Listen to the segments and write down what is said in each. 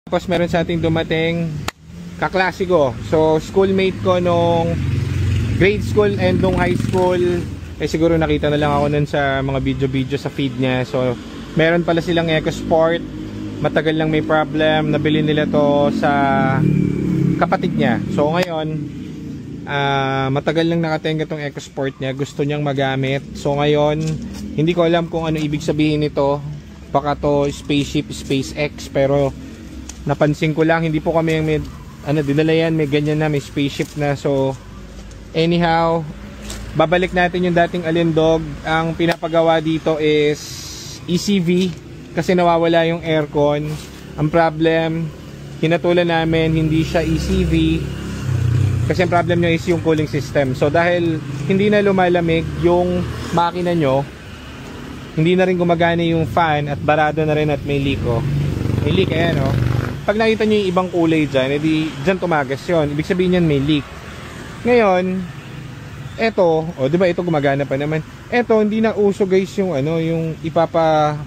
Tapos meron sa ating dumating kaklasiko. So schoolmate ko nung grade school and nung high school. Siguro nakita na lang ako nun sa mga video sa feed niya. So meron pala silang EcoSport. Matagal lang may problem. Nabili nila to sa kapatid niya. So ngayon matagal lang nakatenga tong EcoSport niya. Gusto niyang magamit. So ngayon hindi ko alam kung ano ibig sabihin nito. Baka to spaceship, SpaceX. Pero napansin ko lang, hindi po kami yung may dinala yan, may ganyan na, may spaceship na. So anyhow, babalik natin yung dating Alindog. Ang pinapagawa dito is ECV kasi nawawala yung aircon. Ang problem, hinatulan namin, hindi siya ECV kasi ang problem nyo is yung cooling system. So dahil hindi na lumalamig yung makina nyo, hindi na rin gumagana yung fan at barado na rin at may leak. May leak, ayan Pag nakita nyo yung ibang kulay dyan, edi dyan tumagas yun. Ibig sabihin yan may leak. Ngayon, eto, diba ito gumagana pa naman. Eto, hindi na uso guys yung yung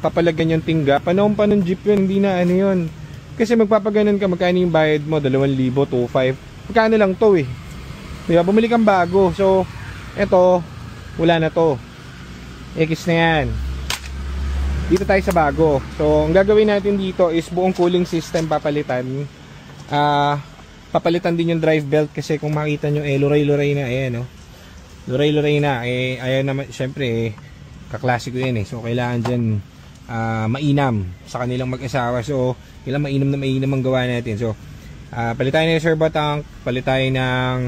papalagyan yung tingga. Panahon pa ng jeep yun, hindi na yun. Kasi magpapaganon ka, magkano yung bayad mo? 2,000, 2,500. Magkano lang to Diba, bumili kang bago. So, eto, wala na to. X na yan. Dito tayo sa bago. So, ang gagawin natin dito is buong cooling system papalitan. Papalitan din yung drive belt kasi kung makita nyo, luray-luray na. Ayan, luray-luray na. Ayan naman, syempre, kaklasiko yan So, kailangan dyan mainam sa kanilang mag-asawa. So, kailangan mainam ang gawa natin. So, palitan yung servo tank, palitan ng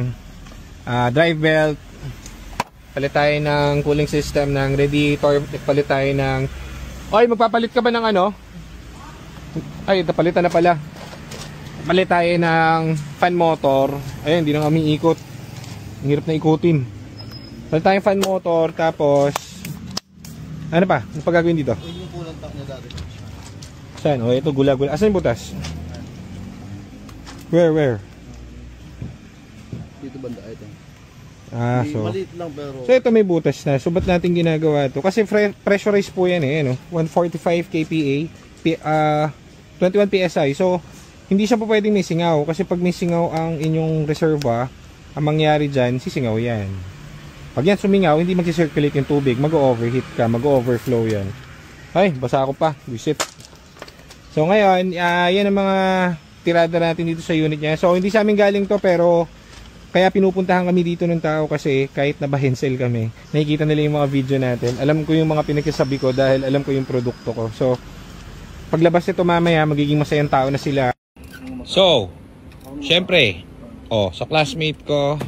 drive belt, palitan ng cooling system ng radiator, palitan ng Oy, magpapalit ka ba ng Ay, napalitan na pala. Palit tayo ng fan motor. Ayun, hindi na kami ikot. Ang hirap na ikutin. Palit tayo ng fan motor, tapos ano pa? Ano pa gagawin dito? Yung coolant tank niya dati. Saan? Ito gula-gula. Asan yung butas? Where? Dito banda ito. So maliit lang pero so ito may butas na. So ba't natin ginagawa ito? Kasi pressurized po yan 145 kPa, 21 PSI. So hindi siya po pwedeng may singaw. Kasi pag may singaw ang inyong reserva, ang mangyari dyan, sisingaw yan. Pag yan sumingaw, hindi mag-circulate yung tubig. Mag-overheat ka, mag-overflow yan. Ay, basa ako pa. Visit. So ngayon, yan ang mga tirada natin dito sa unit niya. So hindi sa amin galing to, pero kaya pinupuntahan kami dito ng tao kasi kahit na bahensel kami, nakikita nila yung mga video natin. Alam ko yung mga pinagsasabi ko dahil alam ko yung produkto ko. So, paglabas nito mamaya, magiging masayang tao na sila. So, syempre, sa classmate ko,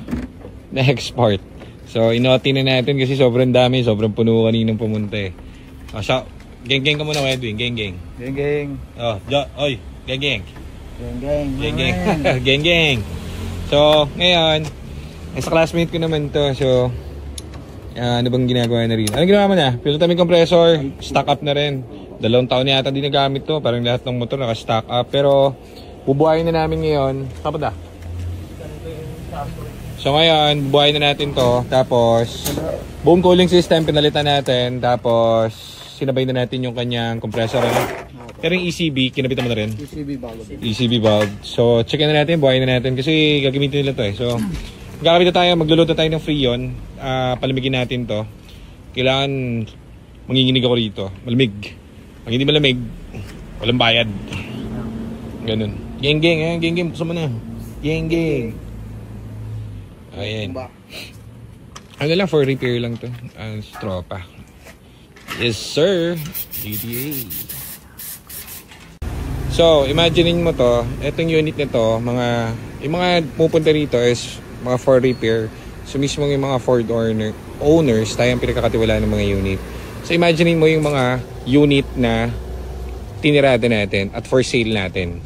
na-export. So, inoti na natin kasi sobrang dami, sobrang puno kaninang pumunta So, geng-geng ka muna, Edwin. Geng-geng. Geng-geng. Oy, geng-geng. Geng-geng. Geng-geng. Geng-geng. So, ngayon, sa classmate ko naman to. So, ano bang ginagawa na rin? Anong ginawa mo na? Pinutan mo yung compressor, stock up na rin. 2 taon na yata din nagamit to. Parang lahat ng motor naka-stock up. Pero, bubuhayin na namin ngayon. Tapos So, ngayon, bubuhayin na natin to. Tapos, buong cooling system, pinalitan natin. Tapos, sinabay na natin yung kanyang compressor. Pero yung ECB, kinabitan mo na rin? ECB valve. So, checkin na natin, buhayin na natin. Kasi gagamitin nila to So, magkakabit na tayo, magluluto tayo ng Freon. Palamigin natin to. Kailangan manginginig ako rito. Malamig. Pag hindi malamig, walang bayad. Ganun. Geng-geng, geng-geng. Buksan mo na. Geng-geng. Ayan. Ano lang, for repair lang to. Tropa. Yes, sir. GTA. So, imaginein mo to, itong unit nito, yung mga pupunta rito is mga for repair. So, mismo yung mga Ford owners, tayong pinagkakatiwalaan ng mga unit. So, imaginein mo yung mga unit na tinirada natin at for sale natin.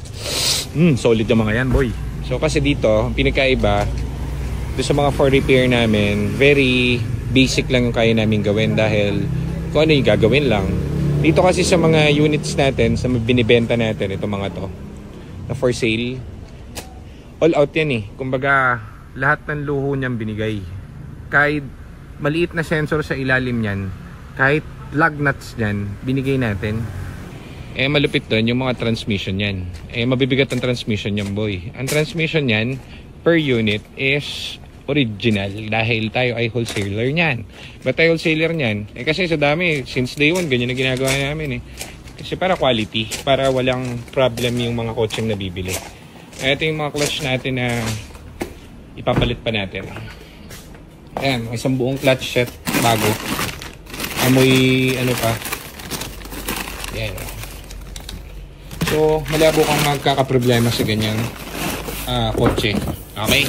Solid yung mga yan, boy. So, kasi dito, ang pinagkaiba, doon sa mga for repair namin, very basic lang yung kaya namin gawin dahil kung ano yung gagawin lang. Dito kasi sa mga units natin, sa binibenta natin, ito mga to, na for sale, all out yan Kumbaga, lahat ng luho niyang binigay. Kahit maliit na sensor sa ilalim niyan, kahit lug nuts niyan, binigay natin. malupit doon yung mga transmission yan. Mabibigat ang transmission yan, boy. Ang transmission yan per unit is original dahil tayo ay wholesaler niyan. Ba't tayo wholesaler niyan? Kasi sa dami, since day one, ganyan na ginagawa namin Kasi para quality, para walang problem yung mga kotseng nabibili. Ito yung mga clutch natin na ipapalit pa natin. Ayan, isang buong clutch set bago. Amoy ano pa. Ayan. So, malabo kang magkakaproblema sa ganyang kotse. Okay?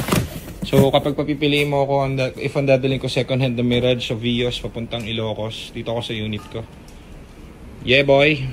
So, kapag papipiliin mo ako, if ang dadalhin ko second hand na Mirage sa Vios papuntang Ilocos, dito ako sa unit ko. Yeah, boy!